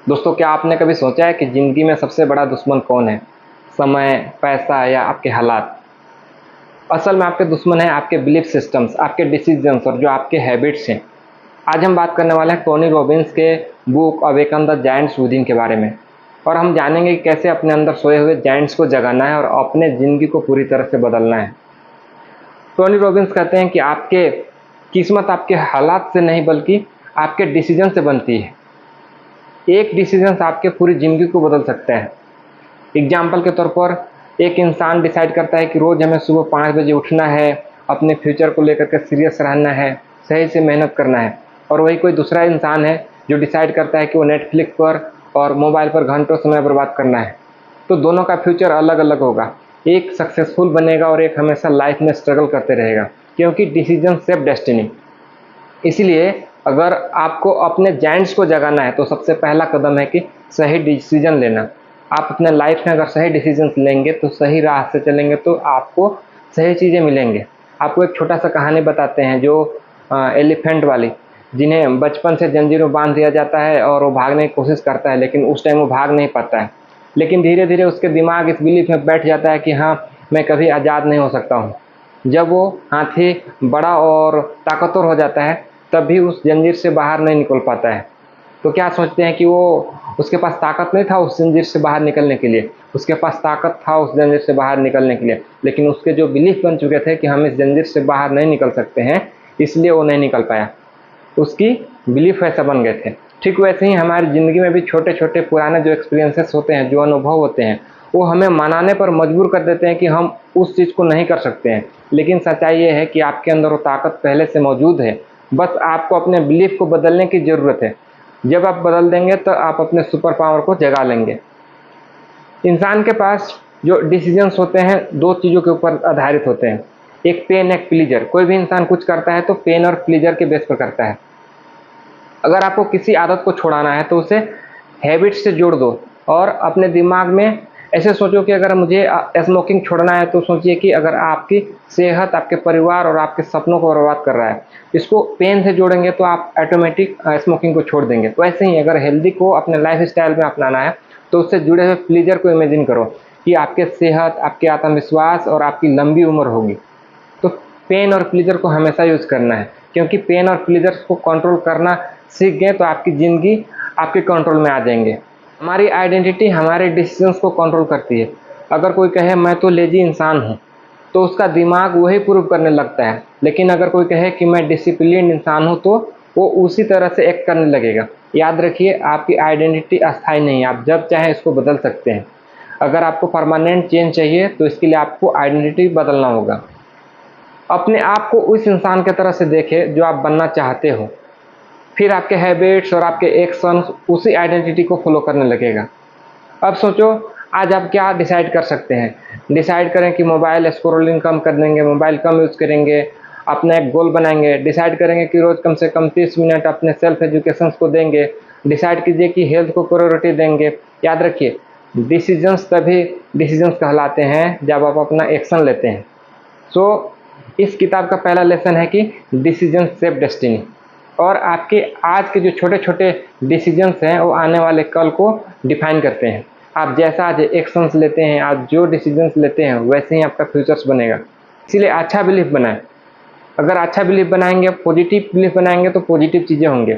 दोस्तों, क्या आपने कभी सोचा है कि ज़िंदगी में सबसे बड़ा दुश्मन कौन है? समय, पैसा या आपके हालात? असल में आपके दुश्मन हैं आपके बिलीफ सिस्टम्स, आपके डिसीजंस और जो आपके हैबिट्स हैं। आज हम बात करने वाले हैं टोनी रॉबिन्स के book awaken the giants within के बारे में। और हम जानेंगे कि कैसे अपने अंदर सोए हुए जायंट्स को जगाना है और अपने ज़िंदगी को पूरी तरह से बदलना है। टोनी रॉबिन्स कहते हैं कि आपके किस्मत आपके हालात से नहीं बल्कि आपके डिसीजन से बनती है। एक डिसीजन आपके पूरी ज़िंदगी को बदल सकता है। एग्जाम्पल के तौर पर एक इंसान डिसाइड करता है कि रोज़ हमें सुबह 5 बजे उठना है, अपने फ्यूचर को लेकर के सीरियस रहना है, सही से मेहनत करना है। और वही कोई दूसरा इंसान है जो डिसाइड करता है कि वो नेटफ्लिक्स पर और मोबाइल पर घंटों समय बर्बाद करना है। तो दोनों का फ्यूचर अलग अलग होगा। एक सक्सेसफुल बनेगा और एक हमेशा लाइफ में स्ट्रगल करते रहेगा, क्योंकि डिसीजन सेव डेस्टिनी। इसलिए अगर आपको अपने जायंट्स को जगाना है तो सबसे पहला कदम है कि सही डिसीजन लेना। आप अपने लाइफ में अगर सही डिसीजन लेंगे तो सही राह से चलेंगे तो आपको सही चीज़ें मिलेंगे। आपको एक छोटा सा कहानी बताते हैं जो एलिफेंट वाली, जिन्हें बचपन से जंजीरों में बांध दिया जाता है और वो भागने की कोशिश करता है, लेकिन उस टाइम वो भाग नहीं पाता है। लेकिन धीरे धीरे उसके दिमाग इस बिलीफ में बैठ जाता है कि हाँ, मैं कभी आज़ाद नहीं हो सकता हूँ। जब वो हाथी बड़ा और ताकतवर हो जाता है तब भी उस जंजीर से बाहर नहीं निकल पाता है। तो क्या सोचते हैं कि वो उसके पास ताकत नहीं था उस जंजीर से बाहर निकलने के लिए, उसके पास ताकत था उस जंजीर से बाहर निकलने के लिए, लेकिन उसके जो बिलीफ बन चुके थे कि हम इस जंजीर से बाहर नहीं निकल सकते हैं, इसलिए वो नहीं निकल पाया। उसकी बिलीफ वैसा बन गए थे। ठीक वैसे ही हमारी ज़िंदगी में भी छोटे छोटे पुराने जो एक्सपीरियंसेस होते हैं, जो अनुभव होते हैं, वो हमें मनाने पर मजबूर कर देते हैं कि हम उस चीज़ को नहीं कर सकते हैं। लेकिन सच्चाई ये है कि आपके अंदर वो ताकत पहले से मौजूद है, बस आपको अपने बिलीफ को बदलने की ज़रूरत है। जब आप बदल देंगे तो आप अपने सुपर पावर को जगा लेंगे। इंसान के पास जो डिसीजंस होते हैं दो चीज़ों के ऊपर आधारित होते हैं, एक पेन एक प्लीजर। कोई भी इंसान कुछ करता है तो पेन और प्लीजर के बेस पर करता है। अगर आपको किसी आदत को छुड़ाना है तो उसे हैबिट से जोड़ दो और अपने दिमाग में ऐसे सोचो कि अगर मुझे स्मोकिंग छोड़ना है तो सोचिए कि अगर आपकी सेहत, आपके परिवार और आपके सपनों को बर्बाद कर रहा है, इसको पेन से जोड़ेंगे तो आप ऑटोमेटिक स्मोकिंग को छोड़ देंगे। वैसे ही अगर हेल्दी को अपने लाइफ स्टाइल में अपनाना है तो उससे जुड़े हुए प्लीजर को इमेजिन करो कि आपके सेहत, आपके आत्मविश्वास और आपकी लंबी उम्र होगी। तो पेन और प्लीजर को हमेशा यूज़ करना है, क्योंकि पेन और प्लीजर को कंट्रोल करना सीख गए तो आपकी ज़िंदगी आपके कंट्रोल में आ जाएंगे। हमारी आइडेंटिटी हमारे डिसीजंस को कंट्रोल करती है। अगर कोई कहे मैं तो लेजी इंसान हूँ तो उसका दिमाग वही प्रूव करने लगता है, लेकिन अगर कोई कहे कि मैं डिसिप्लिन इंसान हूँ तो वो उसी तरह से एक्ट करने लगेगा। याद रखिए, आपकी आइडेंटिटी अस्थायी नहीं है, आप जब चाहें इसको बदल सकते हैं। अगर आपको परमानेंट चेंज चाहिए तो इसके लिए आपको आइडेंटिटी बदलना होगा। अपने आप को उस इंसान की तरह से देखें जो आप बनना चाहते हो, फिर आपके हैबिट्स और आपके एक्शंस उसी आइडेंटिटी को फॉलो करने लगेगा। अब सोचो, आज आप क्या डिसाइड कर सकते हैं? डिसाइड करें कि मोबाइल स्क्रॉलिंग कम कर देंगे, मोबाइल कम यूज़ करेंगे, अपना एक गोल बनाएंगे। डिसाइड करेंगे कि रोज़ कम से कम 30 मिनट अपने सेल्फ एजुकेशंस को देंगे। डिसाइड कीजिए कि हेल्थ को प्रायोरिटी देंगे। याद रखिए, डिसीजंस तभी डिसीजंस कहलाते हैं जब आप अपना एक्शन लेते हैं। सो इस किताब का पहला लेसन है कि डिसीजन सेव डेस्टिनी। और आपके आज के जो छोटे छोटे डिसीजंस हैं वो आने वाले कल को डिफाइन करते हैं। आप जैसा आज एक्शंस लेते हैं, आप जो डिसीजंस लेते हैं, वैसे ही आपका फ्यूचर्स बनेगा। इसीलिए अच्छा बिलीफ बनाएं। अगर अच्छा बिलीफ बनाएंगे, पॉजिटिव बिलीफ बनाएंगे तो पॉजिटिव चीज़ें होंगे।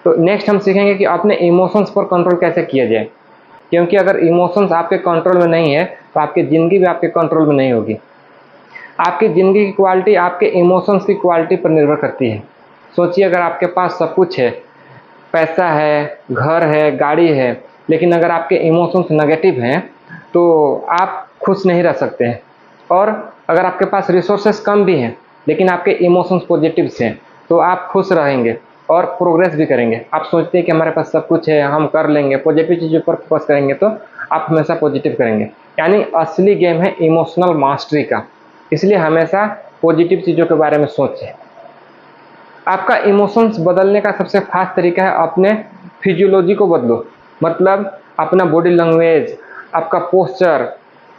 तो नेक्स्ट हम सीखेंगे कि अपने इमोशंस पर कंट्रोल कैसे किया जाए, क्योंकि अगर इमोशंस आपके कंट्रोल में नहीं है तो आपकी ज़िंदगी भी आपके कंट्रोल में नहीं होगी। आपकी ज़िंदगी की क्वालिटी आपके इमोशंस की क्वालिटी पर निर्भर करती है। सोचिए, अगर आपके पास सब कुछ है, पैसा है, घर है, गाड़ी है, लेकिन अगर आपके इमोशंस नेगेटिव हैं तो आप खुश नहीं रह सकते हैं। और अगर आपके पास रिसोर्सेस कम भी हैं लेकिन आपके इमोशंस पॉजिटिव हैं तो आप खुश रहेंगे और प्रोग्रेस भी करेंगे। आप सोचते हैं कि हमारे पास सब कुछ है, हम कर लेंगे, पॉजिटिव चीज़ों पर फोकस करेंगे तो आप हमेशा पॉजिटिव करेंगे। यानी असली गेम है इमोशनल मास्टरी का। इसलिए हमेशा पॉजिटिव चीज़ों के बारे में सोचें। आपका इमोशंस बदलने का सबसे खास तरीका है अपने फिजियोलॉजी को बदलो। मतलब अपना बॉडी लैंग्वेज, आपका पोस्चर,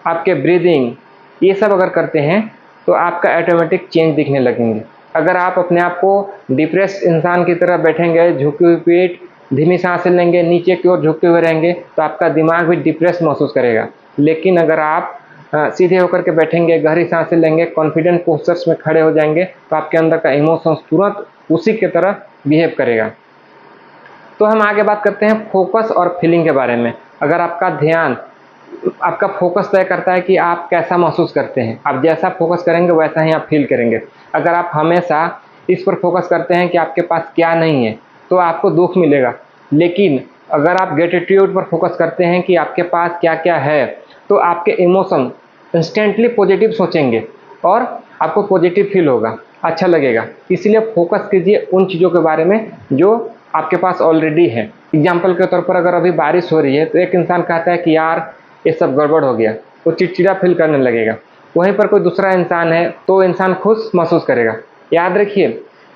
आपके ब्रीदिंग, ये सब अगर करते हैं तो आपका ऑटोमेटिक चेंज दिखने लगेंगे। अगर आप अपने आप को डिप्रेस्ड इंसान की तरह बैठेंगे, झुकी हुई पीठ, धीमी सांसें लेंगे, नीचे की ओर झुकते हुए रहेंगे तो आपका दिमाग भी डिप्रेस महसूस करेगा। लेकिन अगर आप सीधे होकर के बैठेंगे, गहरी सांसें लेंगे, कॉन्फिडेंट पोस्चर्स में खड़े हो जाएंगे तो आपके अंदर का इमोशंस तुरंत उसी की तरह बिहेव करेगा। तो हम आगे बात करते हैं फोकस और फीलिंग के बारे में। अगर आपका ध्यान, आपका फोकस तय करता है कि आप कैसा महसूस करते हैं। आप जैसा फोकस करेंगे वैसा ही आप फील करेंगे। अगर आप हमेशा इस पर फोकस करते हैं कि आपके पास क्या नहीं है तो आपको दुख मिलेगा। लेकिन अगर आप ग्रेटिट्यूड पर फोकस करते हैं कि आपके पास क्या क्या है तो आपके इमोशन इंस्टेंटली पॉजिटिव सोचेंगे और आपको पॉजिटिव फील होगा, अच्छा लगेगा। इसलिए फोकस कीजिए उन चीज़ों के बारे में जो आपके पास ऑलरेडी है। एग्जाम्पल के तौर पर अगर अभी बारिश हो रही है तो एक इंसान कहता है कि यार ये सब गड़बड़ हो गया, वो चिड़चिड़ा फील करने लगेगा। वहीं पर कोई दूसरा इंसान है तो इंसान खुश महसूस करेगा। याद रखिए,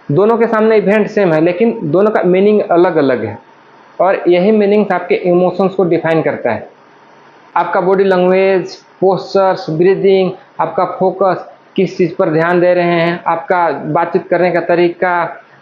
दोनों के सामने इवेंट सेम है लेकिन दोनों का मीनिंग अलग अलग है और यही मीनिंग्स आपके इमोशंस को डिफाइन करता है। आपका बॉडी लैंग्वेज, पोस्चर्स, ब्रीदिंग, आपका फोकस, किस चीज़ पर ध्यान दे रहे हैं, आपका बातचीत करने का तरीका,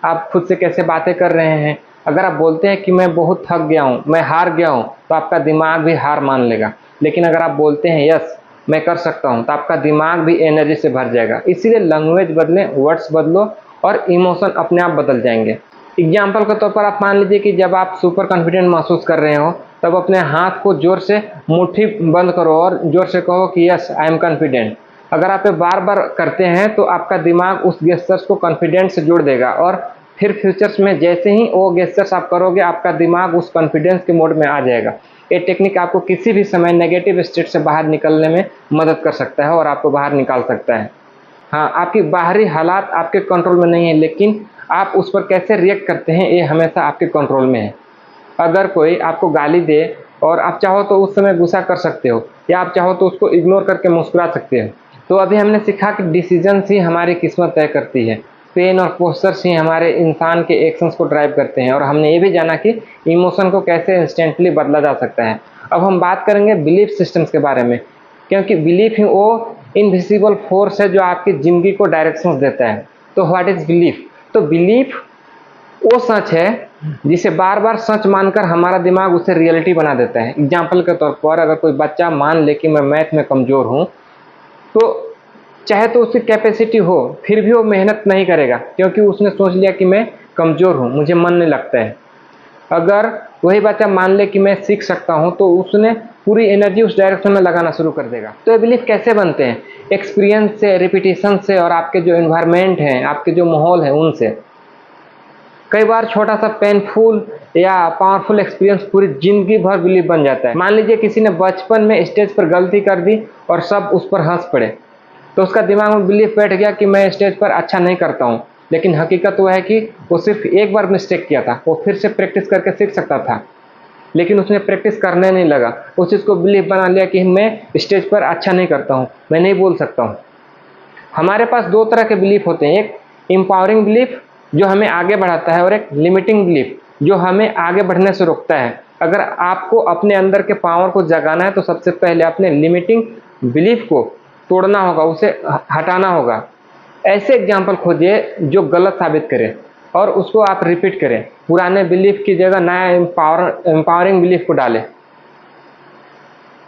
आप खुद से कैसे बातें कर रहे हैं। अगर आप बोलते हैं कि मैं बहुत थक गया हूँ, मैं हार गया हूँ, तो आपका दिमाग भी हार मान लेगा। लेकिन अगर आप बोलते हैं यस मैं कर सकता हूँ, तो आपका दिमाग भी एनर्जी से भर जाएगा। इसीलिए लैंग्वेज बदलें, वर्ड्स बदलो और इमोशन अपने आप बदल जाएंगे। एग्जाम्पल के तौर पर आप मान लीजिए कि जब आप सुपर कॉन्फिडेंट महसूस कर रहे हो तब अपने हाथ को जोर से मुट्ठी बंद करो और जोर से कहो कि यस आई एम कॉन्फिडेंट। अगर आप ये बार बार करते हैं तो आपका दिमाग उस गेस्चर्स को कॉन्फिडेंस से जोड़ देगा और फिर फ्यूचर्स में जैसे ही वो गेस्चर्स आप करोगे आपका दिमाग उस कॉन्फिडेंस के मोड में आ जाएगा। ये टेक्निक आपको किसी भी समय नेगेटिव स्टेट से बाहर निकलने में मदद कर सकता है और आपको बाहर निकाल सकता है। हाँ, आपकी बाहरी हालात आपके कंट्रोल में नहीं है लेकिन आप उस पर कैसे रिएक्ट करते हैं ये हमेशा आपके कंट्रोल में है। अगर कोई आपको गाली दे और आप चाहो तो उस समय गुस्सा कर सकते हो या आप चाहो तो उसको इग्नोर करके मुस्कुरा सकते हो। तो अभी हमने सीखा कि डिसीजंस ही हमारी किस्मत तय करती है। पेन और पोस्चर्स ही हमारे इंसान के एक्शंस को ड्राइव करते हैं और हमने ये भी जाना कि इमोशन को कैसे इंस्टेंटली बदला जा सकता है। अब हम बात करेंगे बिलीफ सिस्टम्स के बारे में, क्योंकि बिलीफ ही वो इनविजिबल फोर्स है जो आपकी ज़िंदगी को डायरेक्शंस देता है। तो व्हाट इज़ बिलीफ? तो बिलीफ वो सच है जिसे बार बार सच मानकर हमारा दिमाग उसे रियलिटी बना देता है। एग्जाम्पल के तौर पर अगर कोई बच्चा मान ले कि मैं मैथ में कमज़ोर हूँ तो चाहे तो उसकी कैपेसिटी हो फिर भी वो मेहनत नहीं करेगा क्योंकि उसने सोच लिया कि मैं कमज़ोर हूँ, मुझे मन नहीं लगता है। अगर वही बच्चा मान ले कि मैं सीख सकता हूँ तो उसने पूरी एनर्जी उस डायरेक्शन में लगाना शुरू कर देगा। तो ये बिलीफ कैसे बनते हैं? एक्सपीरियंस से, रिपीटिशन से और आपके जो एनवायरनमेंट हैं, आपके जो माहौल है उनसे। कई बार छोटा सा पेनफुल या पावरफुल एक्सपीरियंस पूरी जिंदगी भर बिलीफ बन जाता है। मान लीजिए किसी ने बचपन में स्टेज पर गलती कर दी और सब उस पर हंस पड़े तो उसका दिमाग में बिलीफ बैठ गया कि मैं स्टेज पर अच्छा नहीं करता हूँ। लेकिन हकीकत वो है कि वो सिर्फ एक बार मिस्टेक किया था, वो फिर से प्रैक्टिस करके सीख सकता था लेकिन उसने प्रैक्टिस करने नहीं लगा। उस चीज़ को बिलीफ बना लिया कि मैं स्टेज पर अच्छा नहीं करता हूँ, मैं नहीं बोल सकता हूँ। हमारे पास दो तरह के बिलीफ होते हैं, एक एम्पावरिंग बिलीफ जो हमें आगे बढ़ाता है और एक लिमिटिंग बिलीफ जो हमें आगे बढ़ने से रोकता है। अगर आपको अपने अंदर के पावर को जगाना है तो सबसे पहले अपने लिमिटिंग बिलीफ को तोड़ना होगा, उसे हटाना होगा। ऐसे एग्जाम्पल खोजिए जो गलत साबित करे और उसको आप रिपीट करें। पुराने बिलीफ की जगह नया एम्पावरिंग बिलीफ को डालें।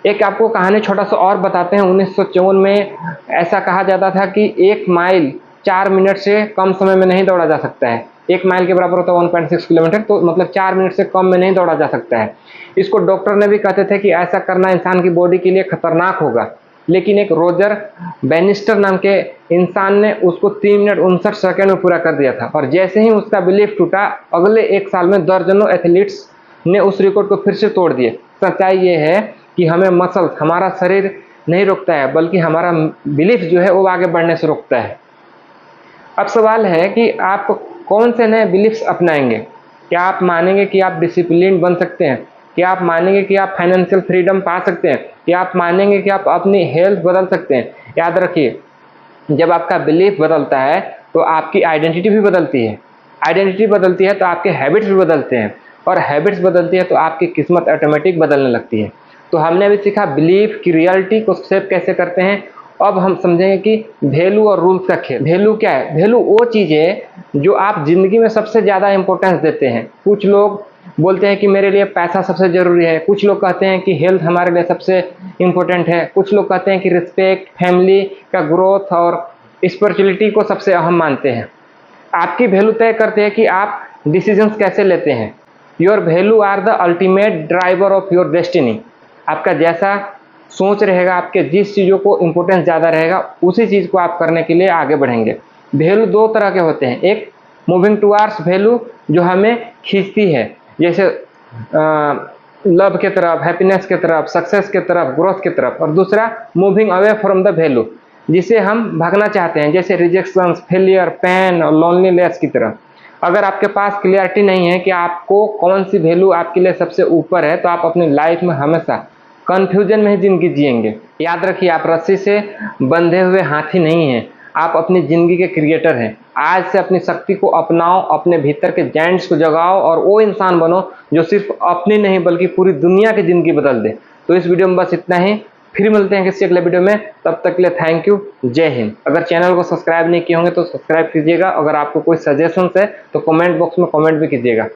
एक आपको कहानी छोटा सा और बताते हैं। 1954 में ऐसा कहा जाता था कि 1 माइल 4 मिनट से कम समय में नहीं दौड़ा जा सकता है। 1 माइल के बराबर होता है 1.6 किलोमीटर, तो मतलब 4 मिनट से कम में नहीं दौड़ा जा सकता है। इसको डॉक्टर ने भी कहते थे कि ऐसा करना इंसान की बॉडी के लिए खतरनाक होगा। लेकिन एक रोजर बैनिस्टर नाम के इंसान ने उसको 3 मिनट 59 सेकंड में पूरा कर दिया था और जैसे ही उसका बिलीफ टूटा अगले 1 साल में दर्जनों एथलीट्स ने उस रिकॉर्ड को फिर से तोड़ दिए। सच्चाई ये है कि हमें मसल्स, हमारा शरीर नहीं रोकता है बल्कि हमारा बिलीफ जो है वो आगे बढ़ने से रोकता है। अब सवाल है कि आप कौन से नए बिलीफ्स अपनाएंगे? क्या आप मानेंगे कि आप डिसिप्लिन बन सकते हैं? क्या आप मानेंगे कि आप फाइनेंशियल फ्रीडम पा सकते हैं? क्या आप मानेंगे कि आप अपनी हेल्थ बदल सकते हैं? याद रखिए, जब आपका बिलीफ बदलता है तो आपकी आइडेंटिटी भी बदलती है। आइडेंटिटी बदलती है तो आपके हैबिट्स भी बदलते हैं और हैबिट्स बदलती है तो आपकी किस्मत ऑटोमेटिक बदलने लगती है। तो हमने अभी सीखा बिलीफ की रियलिटी को शेप कैसे करते हैं। अब हम समझेंगे कि वैल्यू और रूल्स का खेल। वैल्यू क्या है? वैल्यू वो चीज़ है जो आप जिंदगी में सबसे ज़्यादा इंपॉर्टेंस देते हैं। कुछ लोग बोलते हैं कि मेरे लिए पैसा सबसे ज़रूरी है, कुछ लोग कहते हैं कि हेल्थ हमारे लिए सबसे इम्पोर्टेंट है, कुछ लोग कहते हैं कि रिस्पेक्ट, फैमिली का ग्रोथ और स्पिरिचुअलिटी को सबसे अहम मानते हैं। आपकी वैल्यू तय करते हैं कि आप डिसीजंस कैसे लेते हैं। Your value are the ultimate driver of your destiny. आपका जैसा सोच रहेगा, आपके जिस चीज़ों को इम्पोर्टेंस ज़्यादा रहेगा, उसी चीज़ को आप करने के लिए आगे बढ़ेंगे। वैल्यू दो तरह के होते हैं, एक मूविंग टुवार्ड्स वैल्यू जो हमें खींचती है, जैसे लव के तरफ, हैप्पीनेस के तरफ, सक्सेस के तरफ, ग्रोथ के तरफ, और दूसरा moving away from the value जिसे हम भागना चाहते हैं, जैसे रिजेक्शंस, फेलियर, पेन और लोनलीनेस की तरफ। अगर आपके पास क्लियरिटी नहीं है कि आपको कौन सी वैल्यू आपके लिए सबसे ऊपर है, तो आप अपनी लाइफ में हमेशा कन्फ्यूजन में ही जिंदगी जिएंगे। याद रखिए, आप रस्सी से बंधे हुए हाथी नहीं हैं, आप अपनी जिंदगी के क्रिएटर हैं। आज से अपनी शक्ति को अपनाओ, अपने भीतर के जायंट्स को जगाओ और वो इंसान बनो जो सिर्फ अपनी नहीं बल्कि पूरी दुनिया की जिंदगी बदल दे। तो इस वीडियो में बस इतना ही, फिर मिलते हैं किसी अगले वीडियो में। तब तक के लिए थैंक यू, जय हिंद। अगर चैनल को सब्सक्राइब नहीं किए होंगे तो सब्सक्राइब कीजिएगा। अगर आपको कोई सजेशंस है तो कमेंट बॉक्स में कमेंट भी कीजिएगा।